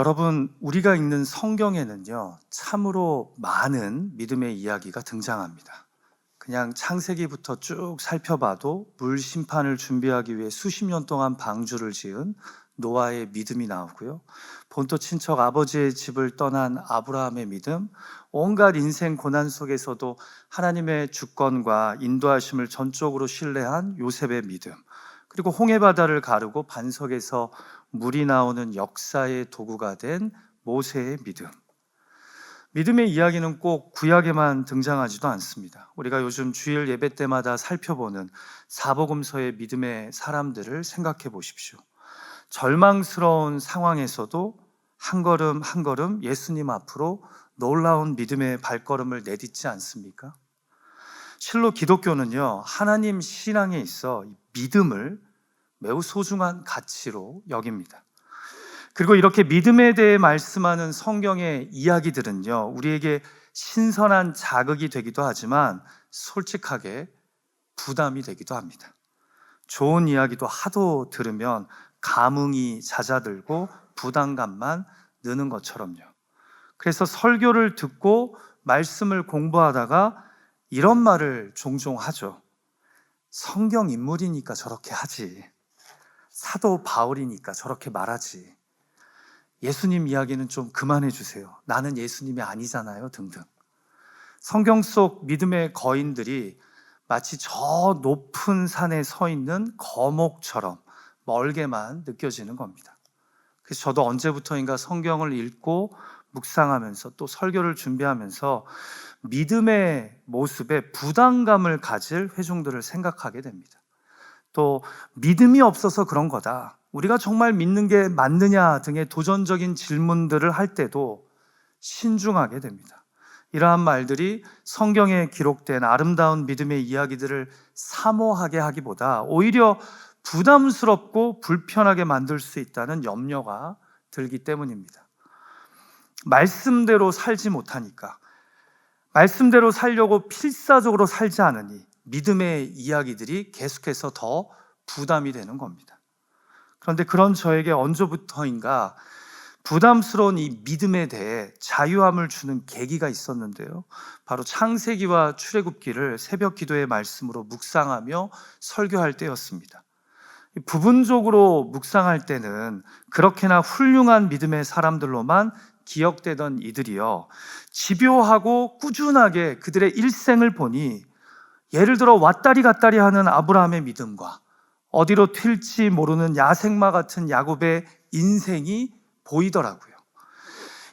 여러분, 우리가 읽는 성경에는요, 참으로 많은 믿음의 이야기가 등장합니다. 그냥 창세기부터 쭉 살펴봐도 물 심판을 준비하기 위해 수십 년 동안 방주를 지은 노아의 믿음이 나오고요. 본토 친척 아버지의 집을 떠난 아브라함의 믿음, 온갖 인생 고난 속에서도 하나님의 주권과 인도하심을 전적으로 신뢰한 요셉의 믿음, 그리고 홍해바다를 가르고 반석에서 물이 나오는 역사의 도구가 된 모세의 믿음. 믿음의 이야기는 꼭 구약에만 등장하지도 않습니다. 우리가 요즘 주일 예배 때마다 살펴보는 사복음서의 믿음의 사람들을 생각해 보십시오. 절망스러운 상황에서도 한 걸음 한 걸음 예수님 앞으로 놀라운 믿음의 발걸음을 내딛지 않습니까? 실로 기독교는요, 하나님 신앙에 있어 믿음을 매우 소중한 가치로 여깁니다. 그리고 이렇게 믿음에 대해 말씀하는 성경의 이야기들은요, 우리에게 신선한 자극이 되기도 하지만 솔직하게 부담이 되기도 합니다. 좋은 이야기도 하도 들으면 감흥이 잦아들고 부담감만 느는 것처럼요. 그래서 설교를 듣고 말씀을 공부하다가 이런 말을 종종 하죠. 성경 인물이니까 저렇게 하지. 사도 바울이니까 저렇게 말하지. 예수님 이야기는 좀 그만해 주세요. 나는 예수님이 아니잖아요. 등등. 성경 속 믿음의 거인들이 마치 저 높은 산에 서 있는 거목처럼 멀게만 느껴지는 겁니다. 그래서 저도 언제부터인가 성경을 읽고 묵상하면서 또 설교를 준비하면서 믿음의 모습에 부담감을 가질 회중들을 생각하게 됩니다. 또 믿음이 없어서 그런 거다, 우리가 정말 믿는 게 맞느냐 등의 도전적인 질문들을 할 때도 신중하게 됩니다. 이러한 말들이 성경에 기록된 아름다운 믿음의 이야기들을 사모하게 하기보다 오히려 부담스럽고 불편하게 만들 수 있다는 염려가 들기 때문입니다. 말씀대로 살지 못하니까, 말씀대로 살려고 필사적으로 살지 않으니 믿음의 이야기들이 계속해서 더 부담이 되는 겁니다. 그런데 그런 저에게 언제부터인가 부담스러운 이 믿음에 대해 자유함을 주는 계기가 있었는데요, 바로 창세기와 출애굽기를 새벽 기도의 말씀으로 묵상하며 설교할 때였습니다. 부분적으로 묵상할 때는 그렇게나 훌륭한 믿음의 사람들로만 기억되던 이들이요, 집요하고 꾸준하게 그들의 일생을 보니 예를 들어 왔다리 갔다리 하는 아브라함의 믿음과 어디로 튈지 모르는 야생마 같은 야곱의 인생이 보이더라고요.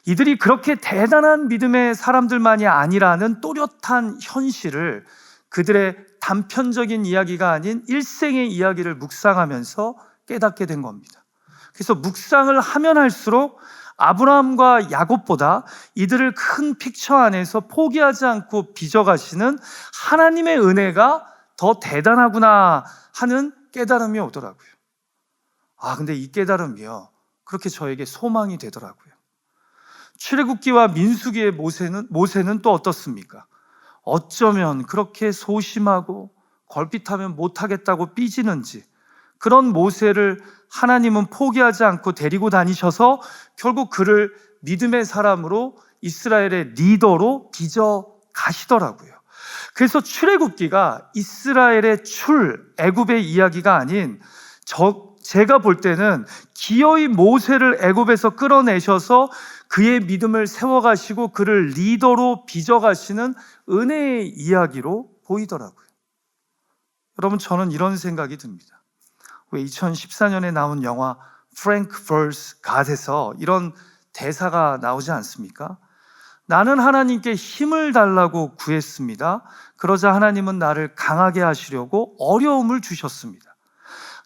이들이 그렇게 대단한 믿음의 사람들만이 아니라는 또렷한 현실을 그들의 단편적인 이야기가 아닌 일생의 이야기를 묵상하면서 깨닫게 된 겁니다. 그래서 묵상을 하면 할수록 아브라함과 야곱보다 이들을 큰 픽처 안에서 포기하지 않고 빚어가시는 하나님의 은혜가 더 대단하구나 하는 깨달음이 오더라고요. 근데 이 깨달음이요, 그렇게 저에게 소망이 되더라고요. 출애굽기와 민수기의 모세는 또 어떻습니까? 어쩌면 그렇게 소심하고 걸핏하면 못하겠다고 삐지는지 그런 모세를 하나님은 포기하지 않고 데리고 다니셔서 결국 그를 믿음의 사람으로 이스라엘의 리더로 빚어 가시더라고요. 그래서 출애굽기가 이스라엘의 애굽의 이야기가 아닌 제가 볼 때는 기어이 모세를 애굽에서 끌어내셔서 그의 믿음을 세워가시고 그를 리더로 빚어가시는 은혜의 이야기로 보이더라고요. 여러분, 저는 이런 생각이 듭니다. 왜 2014년에 나온 영화 프랭크 vs. 갓에서 이런 대사가 나오지 않습니까? 나는 하나님께 힘을 달라고 구했습니다. 그러자 하나님은 나를 강하게 하시려고 어려움을 주셨습니다.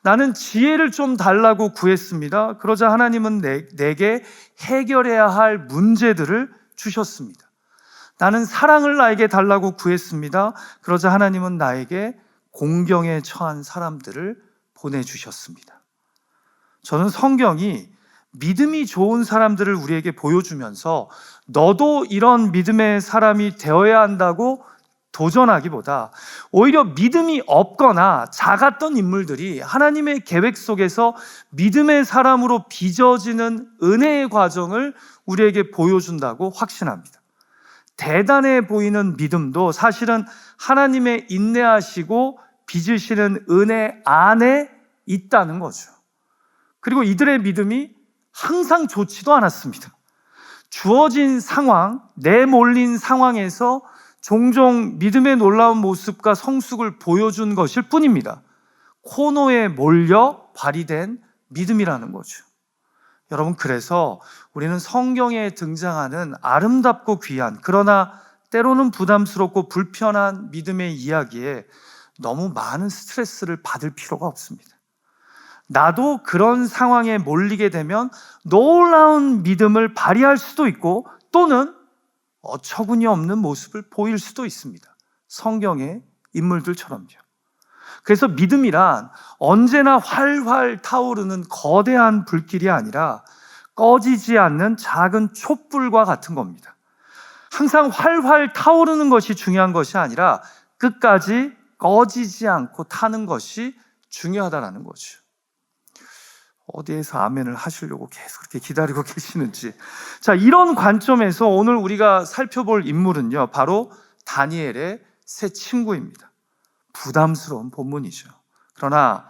나는 지혜를 좀 달라고 구했습니다. 그러자 하나님은 내게 해결해야 할 문제들을 주셨습니다. 나는 사랑을 나에게 달라고 구했습니다. 그러자 하나님은 나에게 공경에 처한 사람들을 보내주셨습니다. 저는 성경이 믿음이 좋은 사람들을 우리에게 보여주면서 너도 이런 믿음의 사람이 되어야 한다고 도전하기보다 오히려 믿음이 없거나 작았던 인물들이 하나님의 계획 속에서 믿음의 사람으로 빚어지는 은혜의 과정을 우리에게 보여준다고 확신합니다. 대단해 보이는 믿음도 사실은 하나님의 인내하시고 빚으시는 은혜 안에 있다는 거죠. 그리고 이들의 믿음이 항상 좋지도 않았습니다. 주어진 상황, 내몰린 상황에서 종종 믿음의 놀라운 모습과 성숙을 보여준 것일 뿐입니다. 코너에 몰려 발휘된 믿음이라는 거죠. 여러분, 그래서 우리는 성경에 등장하는 아름답고 귀한, 그러나 때로는 부담스럽고 불편한 믿음의 이야기에 너무 많은 스트레스를 받을 필요가 없습니다. 나도 그런 상황에 몰리게 되면 놀라운 믿음을 발휘할 수도 있고 또는 어처구니 없는 모습을 보일 수도 있습니다. 성경의 인물들처럼요. 그래서 믿음이란 언제나 활활 타오르는 거대한 불길이 아니라 꺼지지 않는 작은 촛불과 같은 겁니다. 항상 활활 타오르는 것이 중요한 것이 아니라 끝까지 꺼지지 않고 타는 것이 중요하다는 거죠. 어디에서 아멘을 하시려고 계속 그렇게 기다리고 계시는지. 자, 이런 관점에서 오늘 우리가 살펴볼 인물은요, 바로 다니엘의 세 친구입니다. 부담스러운 본문이죠. 그러나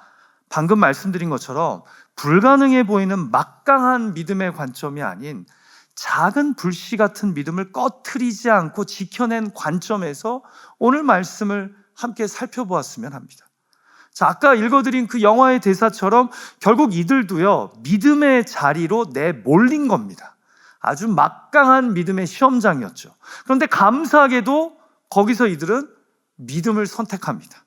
방금 말씀드린 것처럼 불가능해 보이는 막강한 믿음의 관점이 아닌 작은 불씨 같은 믿음을 꺼트리지 않고 지켜낸 관점에서 오늘 말씀을 함께 살펴보았으면 합니다. 자, 아까 읽어드린 그 영화의 대사처럼 결국 이들도요, 믿음의 자리로 내몰린 겁니다. 아주 막강한 믿음의 시험장이었죠. 그런데 감사하게도 거기서 이들은 믿음을 선택합니다.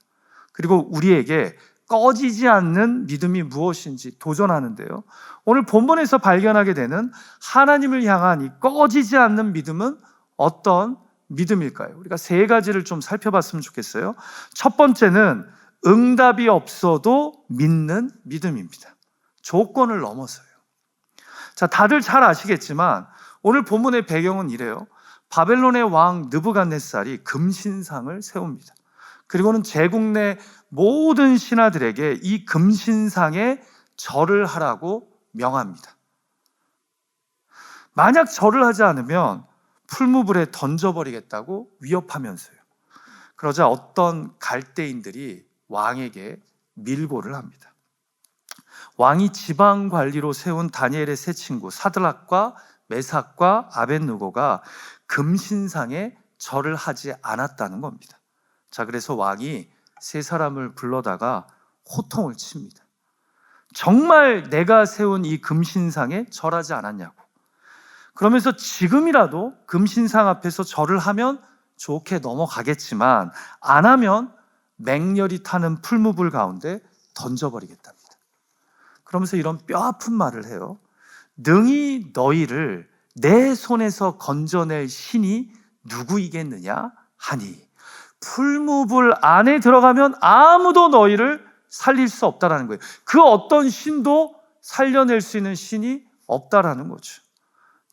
그리고 우리에게 꺼지지 않는 믿음이 무엇인지 도전하는데요, 오늘 본문에서 발견하게 되는 하나님을 향한 이 꺼지지 않는 믿음은 어떤 믿음일까요? 우리가 세 가지를 좀 살펴봤으면 좋겠어요. 첫 번째는 응답이 없어도 믿는 믿음입니다. 조건을 넘어서요. 자, 다들 잘 아시겠지만 오늘 본문의 배경은 이래요. 바벨론의 왕 느부갓네살이 금신상을 세웁니다. 그리고는 제국 내 모든 신하들에게 이 금신상에 절을 하라고 명합니다. 만약 절을 하지 않으면 풀무불에 던져버리겠다고 위협하면서요. 그러자 어떤 갈대인들이 왕에게 밀고를 합니다. 왕이 지방 관리로 세운 다니엘의 세 친구 사드락과 메삭과 아벳느고가 금신상에 절을 하지 않았다는 겁니다. 자, 그래서 왕이 세 사람을 불러다가 호통을 칩니다. 정말 내가 세운 이 금신상에 절하지 않았냐고. 그러면서 지금이라도 금신상 앞에서 절을 하면 좋게 넘어가겠지만 안 하면 맹렬히 타는 풀무불 가운데 던져버리겠답니다. 그러면서 이런 뼈아픈 말을 해요. 능히 너희를 내 손에서 건져낼 신이 누구이겠느냐 하니 풀무불 안에 들어가면 아무도 너희를 살릴 수 없다라는 거예요. 그 어떤 신도 살려낼 수 있는 신이 없다라는 거죠.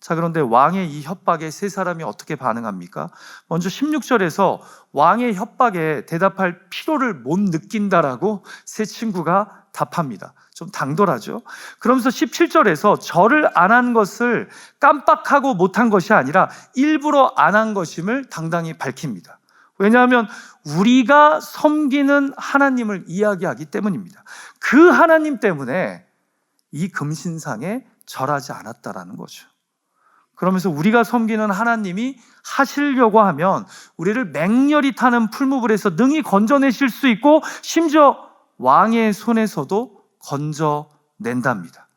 자, 그런데 왕의 이 협박에 세 사람이 어떻게 반응합니까? 먼저 16절에서 왕의 협박에 대답할 필요를 못 느낀다라고 세 친구가 답합니다. 좀 당돌하죠. 그러면서 17절에서 절을 안 한 것을 깜빡하고 못한 것이 아니라 일부러 안 한 것임을 당당히 밝힙니다. 왜냐하면 우리가 섬기는 하나님을 이야기하기 때문입니다. 그 하나님 때문에 이 금신상에 절하지 않았다라는 거죠. 그러면서 우리가 섬기는 하나님이 하시려고 하면 우리를 맹렬히 타는 풀무불에서 능히 건져내실 수 있고 심지어 왕의 손에서도 건져낸답니다.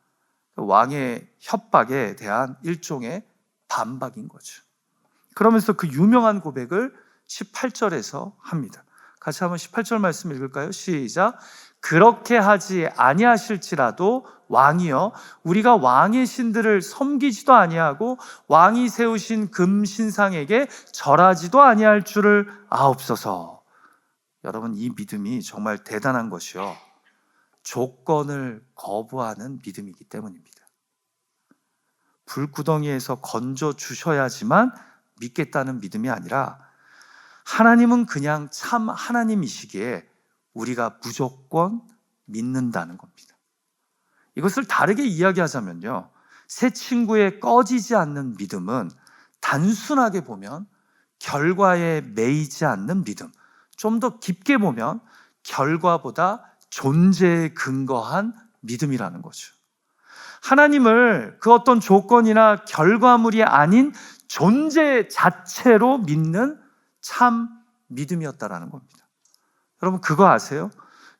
왕의 협박에 대한 일종의 반박인 거죠. 그러면서 그 유명한 고백을 18절에서 합니다. 같이 한번 18절 말씀 읽을까요? 시작. 그렇게 하지 아니하실지라도 왕이여 우리가 왕의 신들을 섬기지도 아니하고 왕이 세우신 금신상에게 절하지도 아니할 줄을 아옵소서. 여러분, 이 믿음이 정말 대단한 것이요, 조건을 거부하는 믿음이기 때문입니다. 불구덩이에서 건져 주셔야지만 믿겠다는 믿음이 아니라 하나님은 그냥 참 하나님이시기에 우리가 무조건 믿는다는 겁니다. 이것을 다르게 이야기하자면요, 새 친구의 꺼지지 않는 믿음은 단순하게 보면 결과에 매이지 않는 믿음, 좀 더 깊게 보면 결과보다 존재에 근거한 믿음이라는 거죠. 하나님을 그 어떤 조건이나 결과물이 아닌 존재 자체로 믿는 참 믿음이었다라는 겁니다. 여러분 그거 아세요?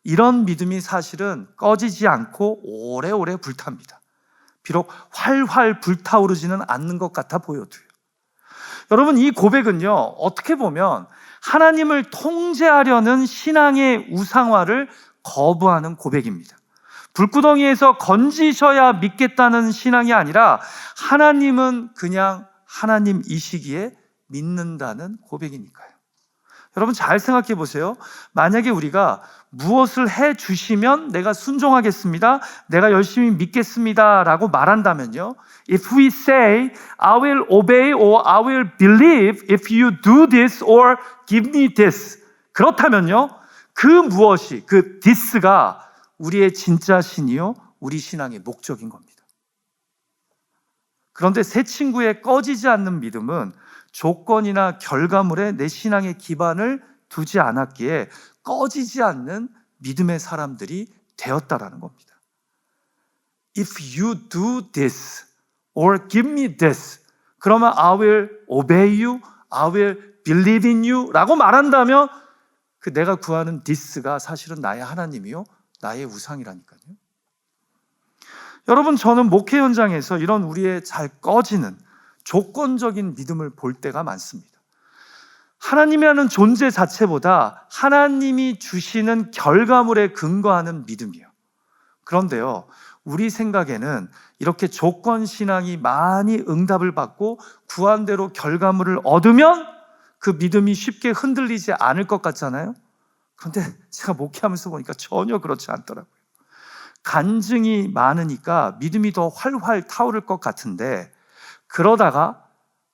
이런 믿음이 사실은 꺼지지 않고 오래오래 불탑니다. 비록 활활 불타오르지는 않는 것 같아 보여도요. 여러분 이 고백은요, 어떻게 보면 하나님을 통제하려는 신앙의 우상화를 거부하는 고백입니다. 불구덩이에서 건지셔야 믿겠다는 신앙이 아니라 하나님은 그냥 하나님이시기에 믿는다는 고백이니까요. 여러분 잘 생각해 보세요. 만약에 우리가 무엇을 해 주시면 내가 순종하겠습니다, 내가 열심히 믿겠습니다 라고 말한다면요, If we say I will obey or I will believe if you do this or give me this, 그렇다면요, 그 무엇이, 그 this가 우리의 진짜 신이요, 우리 신앙의 목적인 겁니다. 그런데 새 친구의 꺼지지 않는 믿음은 조건이나 결과물에 내 신앙의 기반을 두지 않았기에 꺼지지 않는 믿음의 사람들이 되었다라는 겁니다. If you do this or give me this, 그러면 I will obey you, I will believe in you 라고 말한다면 그 내가 구하는 this가 사실은 나의 하나님이요, 나의 우상이라니까요. 여러분 저는 목회 현장에서 이런 우리의 잘 꺼지는 조건적인 믿음을 볼 때가 많습니다. 하나님이라는 존재 자체보다 하나님이 주시는 결과물에 근거하는 믿음이에요. 그런데요, 우리 생각에는 이렇게 조건 신앙이 많이 응답을 받고 구한 대로 결과물을 얻으면 그 믿음이 쉽게 흔들리지 않을 것 같잖아요. 그런데 제가 목회하면서 보니까 전혀 그렇지 않더라고요. 간증이 많으니까 믿음이 더 활활 타오를 것 같은데 그러다가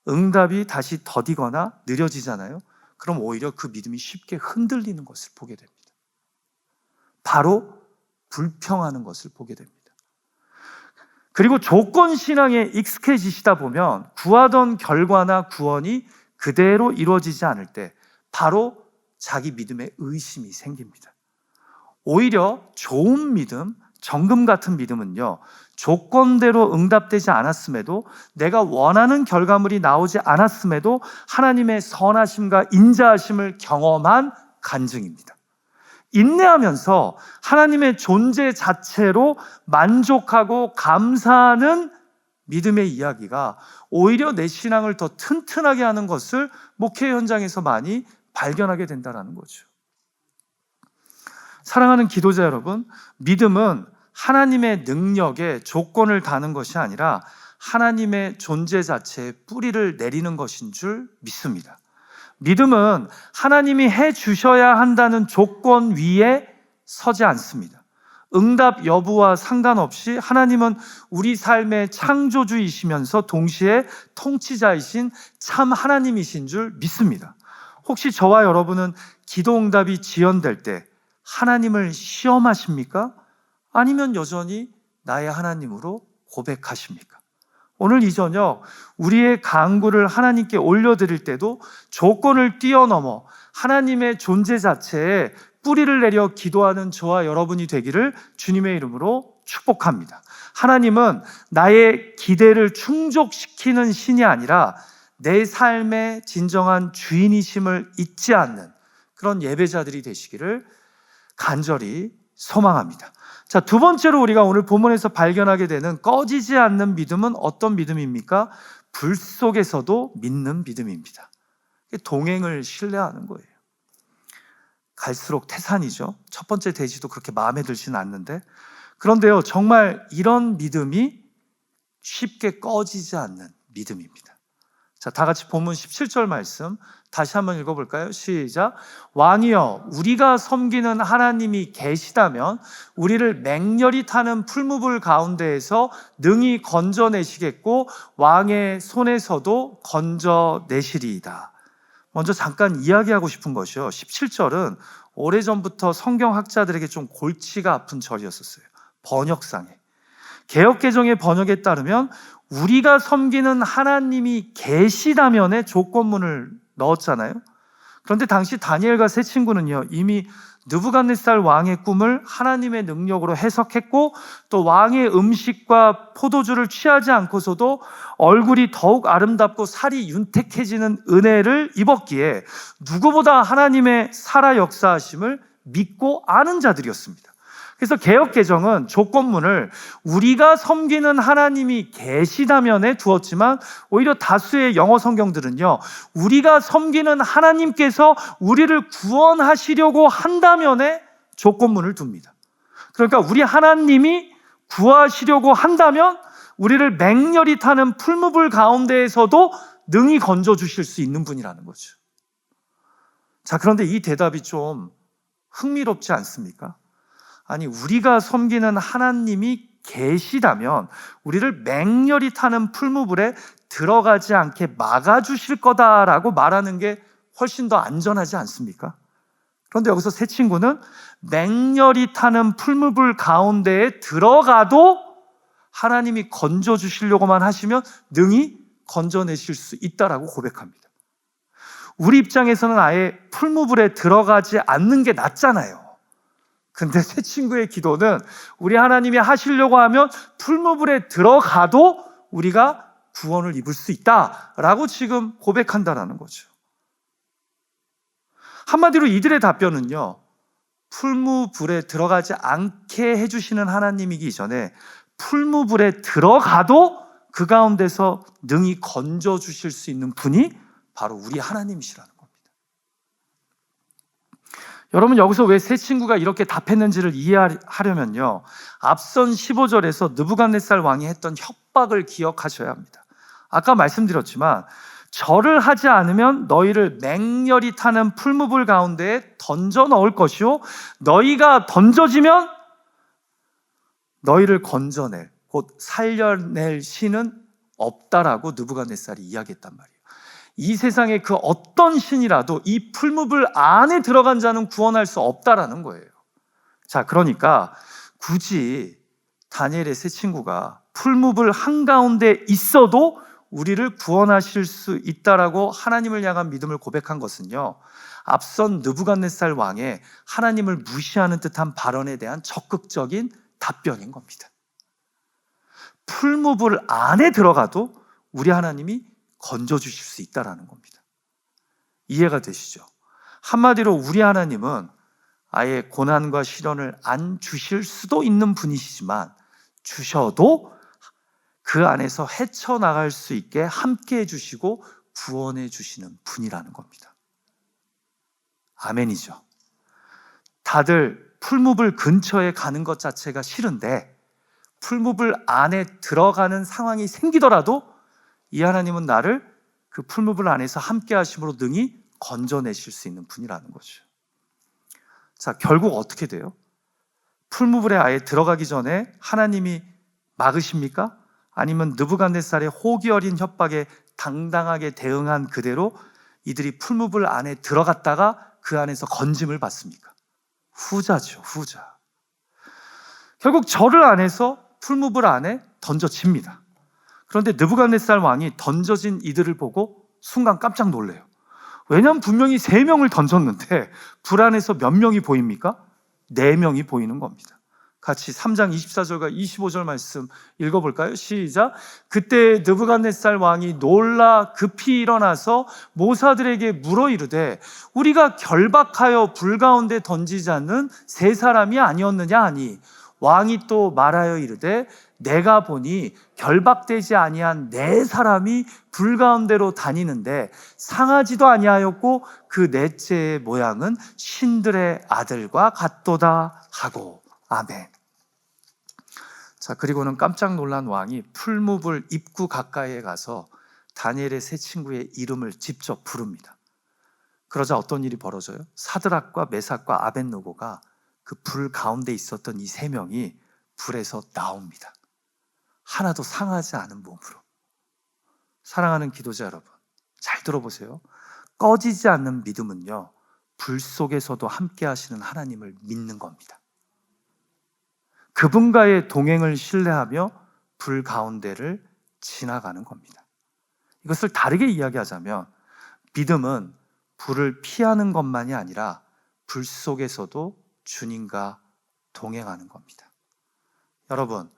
응답이 다시 더디거나 느려지잖아요. 그럼 오히려 그 믿음이 쉽게 흔들리는 것을 보게 됩니다. 바로 불평하는 것을 보게 됩니다. 그리고 조건 신앙에 익숙해지시다 보면 구하던 결과나 구원이 그대로 이루어지지 않을 때 바로 자기 믿음에 의심이 생깁니다. 오히려 좋은 믿음, 정금 같은 믿음은요, 조건대로 응답되지 않았음에도, 내가 원하는 결과물이 나오지 않았음에도 하나님의 선하심과 인자하심을 경험한 간증입니다. 인내하면서 하나님의 존재 자체로 만족하고 감사하는 믿음의 이야기가 오히려 내 신앙을 더 튼튼하게 하는 것을 목회 현장에서 많이 발견하게 된다는 거죠. 사랑하는 기도자 여러분, 믿음은 하나님의 능력에 조건을 다는 것이 아니라 하나님의 존재 자체에 뿌리를 내리는 것인 줄 믿습니다. 믿음은 하나님이 해 주셔야 한다는 조건 위에 서지 않습니다. 응답 여부와 상관없이 하나님은 우리 삶의 창조주이시면서 동시에 통치자이신 참 하나님이신 줄 믿습니다. 혹시 저와 여러분은 기도 응답이 지연될 때 하나님을 시험하십니까? 아니면 여전히 나의 하나님으로 고백하십니까? 오늘 이 저녁 우리의 간구를 하나님께 올려드릴 때도 조건을 뛰어넘어 하나님의 존재 자체에 뿌리를 내려 기도하는 저와 여러분이 되기를 주님의 이름으로 축복합니다. 하나님은 나의 기대를 충족시키는 신이 아니라 내 삶의 진정한 주인이심을 잊지 않는 그런 예배자들이 되시기를 간절히 소망합니다. 자, 두 번째로 우리가 오늘 본문에서 발견하게 되는 꺼지지 않는 믿음은 어떤 믿음입니까? 불 속에서도 믿는 믿음입니다. 동행을 신뢰하는 거예요. 갈수록 태산이죠. 첫 번째 대지도 그렇게 마음에 들지는 않는데, 그런데요, 정말 이런 믿음이 쉽게 꺼지지 않는 믿음입니다. 자, 다 같이 본문 17절 말씀 다시 한번 읽어볼까요? 시작. 왕이여, 우리가 섬기는 하나님이 계시다면 우리를 맹렬히 타는 풀무불 가운데에서 능히 건져내시겠고 왕의 손에서도 건져내시리이다. 먼저 잠깐 이야기하고 싶은 것이요. 17절은 오래전부터 성경학자들에게 좀 골치가 아픈 절이었었어요. 번역상에. 개역개정의 번역에 따르면 우리가 섬기는 하나님이 계시다면의 조건문을 넣었잖아요. 그런데 당시 다니엘과 세 친구는요, 이미 느부갓네살 왕의 꿈을 하나님의 능력으로 해석했고, 또 왕의 음식과 포도주를 취하지 않고서도 얼굴이 더욱 아름답고 살이 윤택해지는 은혜를 입었기에 누구보다 하나님의 살아 역사하심을 믿고 아는 자들이었습니다. 그래서 개역개정은 조건문을 우리가 섬기는 하나님이 계시다면에 두었지만, 오히려 다수의 영어 성경들은요, 우리가 섬기는 하나님께서 우리를 구원하시려고 한다면에 조건문을 둡니다. 그러니까 우리 하나님이 구하시려고 한다면 우리를 맹렬히 타는 풀무불 가운데에서도 능히 건져주실 수 있는 분이라는 거죠. 자, 그런데 이 대답이 좀 흥미롭지 않습니까? 아니, 우리가 섬기는 하나님이 계시다면 우리를 맹렬히 타는 풀무불에 들어가지 않게 막아주실 거다라고 말하는 게 훨씬 더 안전하지 않습니까? 그런데 여기서 세 친구는 맹렬히 타는 풀무불 가운데에 들어가도 하나님이 건져주시려고만 하시면 능히 건져내실 수 있다라고 고백합니다. 우리 입장에서는 아예 풀무불에 들어가지 않는 게 낫잖아요. 근데 새 친구의 기도는 우리 하나님이 하시려고 하면 풀무불에 들어가도 우리가 구원을 입을 수 있다라고 지금 고백한다라는 거죠. 한마디로 이들의 답변은요, 풀무불에 들어가지 않게 해주시는 하나님이기 이전에 풀무불에 들어가도 그 가운데서 능히 건져주실 수 있는 분이 바로 우리 하나님이시라는 겁니다. 여러분, 여기서 왜 세 친구가 이렇게 답했는지를 이해하려면요, 앞선 15절에서 느부갓네살 왕이 했던 협박을 기억하셔야 합니다. 아까 말씀드렸지만 절을 하지 않으면 너희를 맹렬히 타는 풀무불 가운데에 던져 넣을 것이요, 너희가 던져지면 너희를 건져낼, 곧 살려낼 신은 없다라고 느부갓네살이 이야기했단 말이에요. 이 세상의 그 어떤 신이라도 이 풀무불 안에 들어간 자는 구원할 수 없다라는 거예요. 자, 그러니까 굳이 다니엘의 세 친구가 풀무불 한가운데 있어도 우리를 구원하실 수 있다라고 하나님을 향한 믿음을 고백한 것은요, 앞선 느부갓네살 왕의 하나님을 무시하는 듯한 발언에 대한 적극적인 답변인 겁니다. 풀무불 안에 들어가도 우리 하나님이 건져주실 수 있다는 겁니다. 이해가 되시죠? 한마디로 우리 하나님은 아예 고난과 시련을 안 주실 수도 있는 분이시지만, 주셔도 그 안에서 헤쳐나갈 수 있게 함께 해주시고 구원해 주시는 분이라는 겁니다. 아멘이죠. 다들 풀무불 근처에 가는 것 자체가 싫은데 풀무불 안에 들어가는 상황이 생기더라도 이 하나님은 나를 그 풀무불 안에서 함께 하심으로 능히 건져내실 수 있는 분이라는 거죠. 자, 결국 어떻게 돼요? 풀무불에 아예 들어가기 전에 하나님이 막으십니까? 아니면 느부갓네살의 호기 어린 협박에 당당하게 대응한 그대로 이들이 풀무불 안에 들어갔다가 그 안에서 건짐을 받습니까? 후자죠, 후자. 결국 절을 안에서 풀무불 안에 던져집니다. 그런데 느부갓네살 왕이 던져진 이들을 보고 순간 깜짝 놀래요. 왜냐하면 분명히 3명을 던졌는데 불 안에서 몇 명이 보입니까? 4명이 보이는 겁니다. 같이 3장 24절과 25절 말씀 읽어볼까요? 시작. 그때 느부갓네살 왕이 놀라 급히 일어나서 모사들에게 물어 이르되 우리가 결박하여 불 가운데 던지자는 3사람이 아니었느냐 하니, 왕이 또 말하여 이르되 내가 보니 결박되지 아니한 4사람이 불 가운데로 다니는데 상하지도 아니하였고 그 넷째의 모양은 신들의 아들과 같도다 하고. 아멘. 자, 그리고는 깜짝 놀란 왕이 풀무불 입구 가까이에 가서 다니엘의 세 친구의 이름을 직접 부릅니다. 그러자 어떤 일이 벌어져요? 사드락과 메삭과 아벳느고가 그 불 가운데 있었던 이 3명이 불에서 나옵니다. 하나도 상하지 않은 몸으로. 사랑하는 기도자 여러분, 잘 들어보세요. 꺼지지 않는 믿음은요, 불 속에서도 함께 하시는 하나님을 믿는 겁니다. 그분과의 동행을 신뢰하며 불 가운데를 지나가는 겁니다. 이것을 다르게 이야기하자면 믿음은 불을 피하는 것만이 아니라 불 속에서도 주님과 동행하는 겁니다. 여러분,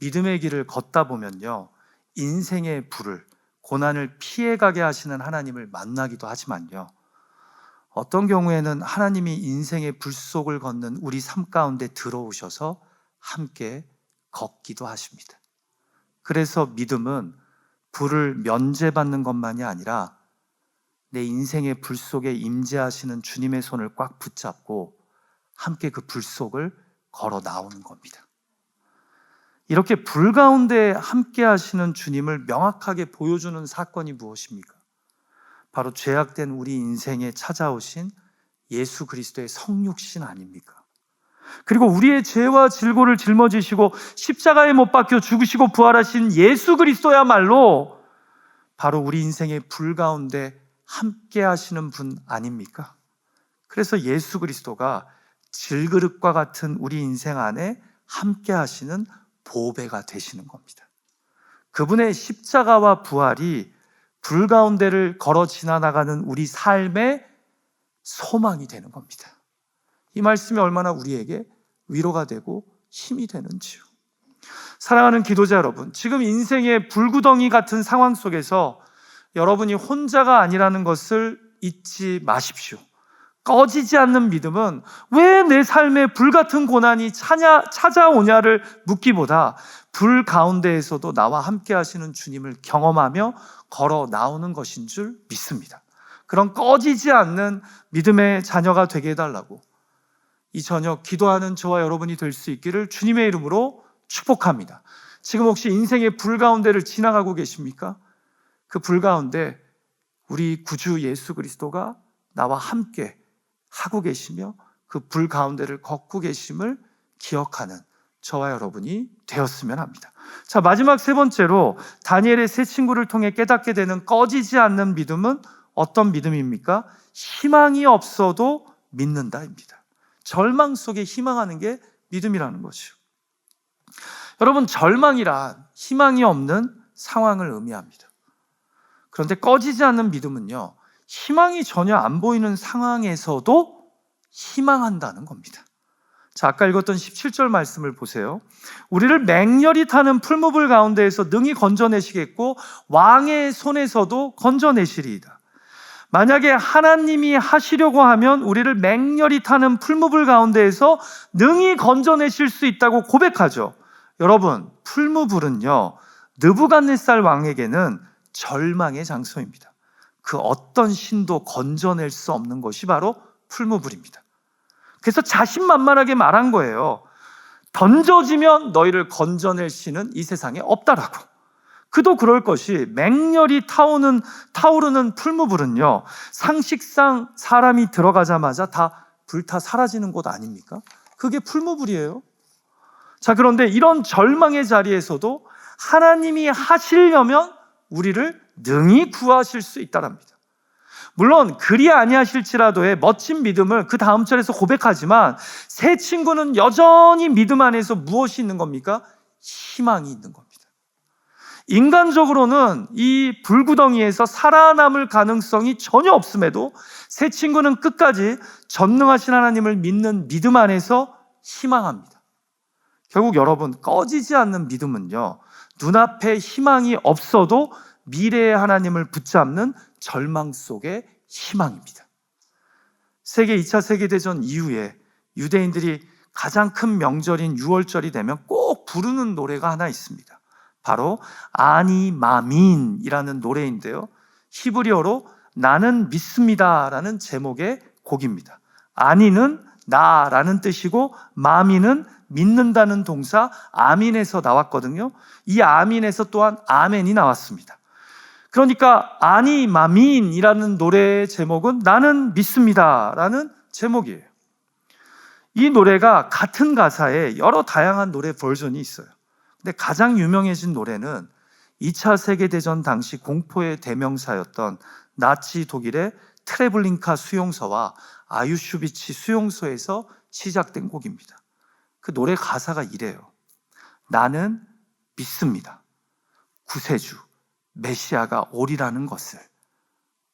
믿음의 길을 걷다 보면요, 인생의 불을, 고난을 피해가게 하시는 하나님을 만나기도 하지만요, 어떤 경우에는 하나님이 인생의 불 속을 걷는 우리 삶 가운데 들어오셔서 함께 걷기도 하십니다. 그래서 믿음은 불을 면제받는 것만이 아니라 내 인생의 불 속에 임재하시는 주님의 손을 꽉 붙잡고 함께 그 불 속을 걸어 나오는 겁니다. 이렇게 불 가운데 함께 하시는 주님을 명확하게 보여주는 사건이 무엇입니까? 바로 죄악된 우리 인생에 찾아오신 예수 그리스도의 성육신 아닙니까? 그리고 우리의 죄와 질고를 짊어지시고 십자가에 못 박혀 죽으시고 부활하신 예수 그리스도야말로 바로 우리 인생의 불 가운데 함께 하시는 분 아닙니까? 그래서 예수 그리스도가 질그릇과 같은 우리 인생 안에 함께 하시는 보배가 되시는 겁니다. 그분의 십자가와 부활이 불 가운데를 걸어 지나가는 우리 삶의 소망이 되는 겁니다. 이 말씀이 얼마나 우리에게 위로가 되고 힘이 되는지요. 사랑하는 기도자 여러분, 지금 인생의 불구덩이 같은 상황 속에서 여러분이 혼자가 아니라는 것을 잊지 마십시오. 꺼지지 않는 믿음은 왜 내 삶에 불같은 고난이 찾아오냐를 묻기보다 불 가운데에서도 나와 함께 하시는 주님을 경험하며 걸어 나오는 것인 줄 믿습니다. 그런 꺼지지 않는 믿음의 자녀가 되게 해달라고 이 저녁 기도하는 저와 여러분이 될 수 있기를 주님의 이름으로 축복합니다. 지금 혹시 인생의 불 가운데를 지나가고 계십니까? 그 불 가운데 우리 구주 예수 그리스도가 나와 함께 하고 계시며 그 불 가운데를 걷고 계심을 기억하는 저와 여러분이 되었으면 합니다. 자, 마지막 세 번째로 다니엘의 세 친구를 통해 깨닫게 되는 꺼지지 않는 믿음은 어떤 믿음입니까? 희망이 없어도 믿는다입니다. 절망 속에 희망하는 게 믿음이라는 거죠. 여러분, 절망이란 희망이 없는 상황을 의미합니다. 그런데 꺼지지 않는 믿음은요, 희망이 전혀 안 보이는 상황에서도 희망한다는 겁니다. 자, 아까 읽었던 17절 말씀을 보세요. 우리를 맹렬히 타는 풀무불 가운데에서 능히 건져내시겠고 왕의 손에서도 건져내시리이다. 만약에 하나님이 하시려고 하면 우리를 맹렬히 타는 풀무불 가운데에서 능히 건져내실 수 있다고 고백하죠. 여러분, 풀무불은요, 느부갓네살 왕에게는 절망의 장소입니다. 그 어떤 신도 건져낼 수 없는 것이 바로 풀무불입니다. 그래서 자신만만하게 말한 거예요. 던져지면 너희를 건져낼 신은 이 세상에 없다라고. 그도 그럴 것이 맹렬히 타오르는 풀무불은요, 상식상 사람이 들어가자마자 다 불타 사라지는 곳 아닙니까? 그게 풀무불이에요. 자, 그런데 이런 절망의 자리에서도 하나님이 하시려면 우리를 능히 구하실 수 있다랍니다. 물론 그리 아니하실지라도의 멋진 믿음을 그 다음 절에서 고백하지만 세 친구는 여전히 믿음 안에서 무엇이 있는 겁니까? 희망이 있는 겁니다. 인간적으로는 이 불구덩이에서 살아남을 가능성이 전혀 없음에도 세 친구는 끝까지 전능하신 하나님을 믿는 믿음 안에서 희망합니다. 결국 여러분, 꺼지지 않는 믿음은요, 눈앞에 희망이 없어도 미래의 하나님을 붙잡는 절망 속의 희망입니다. 세계 2차 세계대전 이후에 유대인들이 가장 큰 명절인 6월절이 되면 꼭 부르는 노래가 하나 있습니다. 바로 아니 마민이라는 노래인데요, 히브리어로 나는 믿습니다라는 제목의 곡입니다. 아니는 나라는 뜻이고 마민은 믿는다는 동사 아민에서 나왔거든요. 이 아민에서 또한 아멘이 나왔습니다. 그러니까 아니 마민이라는 노래의 제목은 나는 믿습니다라는 제목이에요. 이 노래가 같은 가사에 여러 다양한 노래 버전이 있어요. 근데 가장 유명해진 노래는 2차 세계대전 당시 공포의 대명사였던 나치 독일의 트레블링카 수용소와 아유슈비치 수용소에서 시작된 곡입니다. 그 노래 가사가 이래요. 나는 믿습니다. 구세주 메시아가 오리라는 것을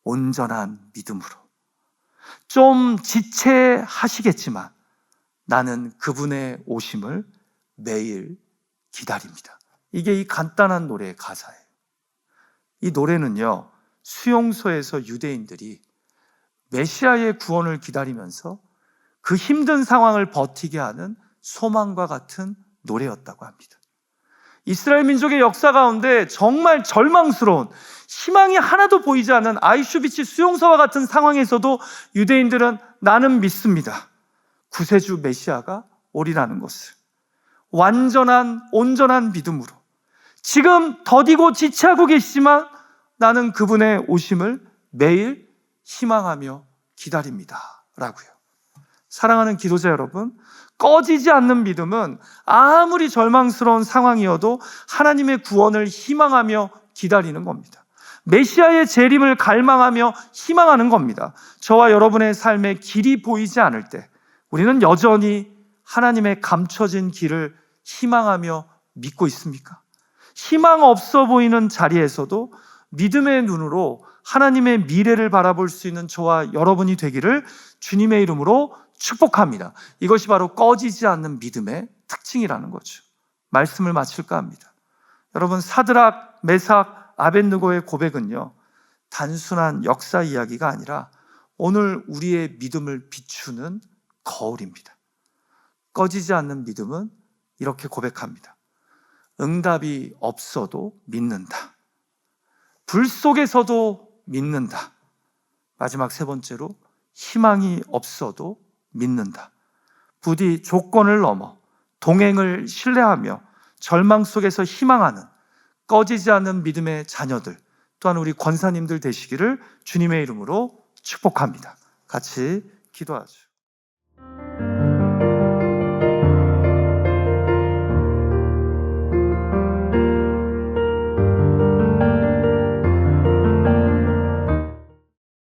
온전한 믿음으로. 좀 지체하시겠지만 나는 그분의 오심을 매일 기다립니다. 이게 이 간단한 노래의 가사예요. 이 노래는요, 수용소에서 유대인들이 메시아의 구원을 기다리면서 그 힘든 상황을 버티게 하는 소망과 같은 노래였다고 합니다. 이스라엘 민족의 역사 가운데 정말 절망스러운, 희망이 하나도 보이지 않는 아이슈비치 수용소와 같은 상황에서도 유대인들은 나는 믿습니다. 구세주 메시아가 오리라는 것을 완전한 온전한 믿음으로, 지금 더디고 지체하고 계시지만 나는 그분의 오심을 매일 희망하며 기다립니다 라고요. 사랑하는 기도자 여러분, 꺼지지 않는 믿음은 아무리 절망스러운 상황이어도 하나님의 구원을 희망하며 기다리는 겁니다. 메시아의 재림을 갈망하며 희망하는 겁니다. 저와 여러분의 삶에 길이 보이지 않을 때 우리는 여전히 하나님의 감춰진 길을 희망하며 믿고 있습니까? 희망 없어 보이는 자리에서도 믿음의 눈으로 하나님의 미래를 바라볼 수 있는 저와 여러분이 되기를 주님의 이름으로 축복합니다. 이것이 바로 꺼지지 않는 믿음의 특징이라는 거죠. 말씀을 마칠까 합니다. 여러분, 사드락, 메삭, 아벳느고의 고백은요, 단순한 역사 이야기가 아니라 오늘 우리의 믿음을 비추는 거울입니다. 꺼지지 않는 믿음은 이렇게 고백합니다. 응답이 없어도 믿는다. 불 속에서도 믿는다. 마지막 세 번째로, 희망이 없어도 믿는다. 부디 조건을 넘어 동행을 신뢰하며 절망 속에서 희망하는 꺼지지 않는 믿음의 자녀들, 또한 우리 권사님들 되시기를 주님의 이름으로 축복합니다. 같이 기도하죠.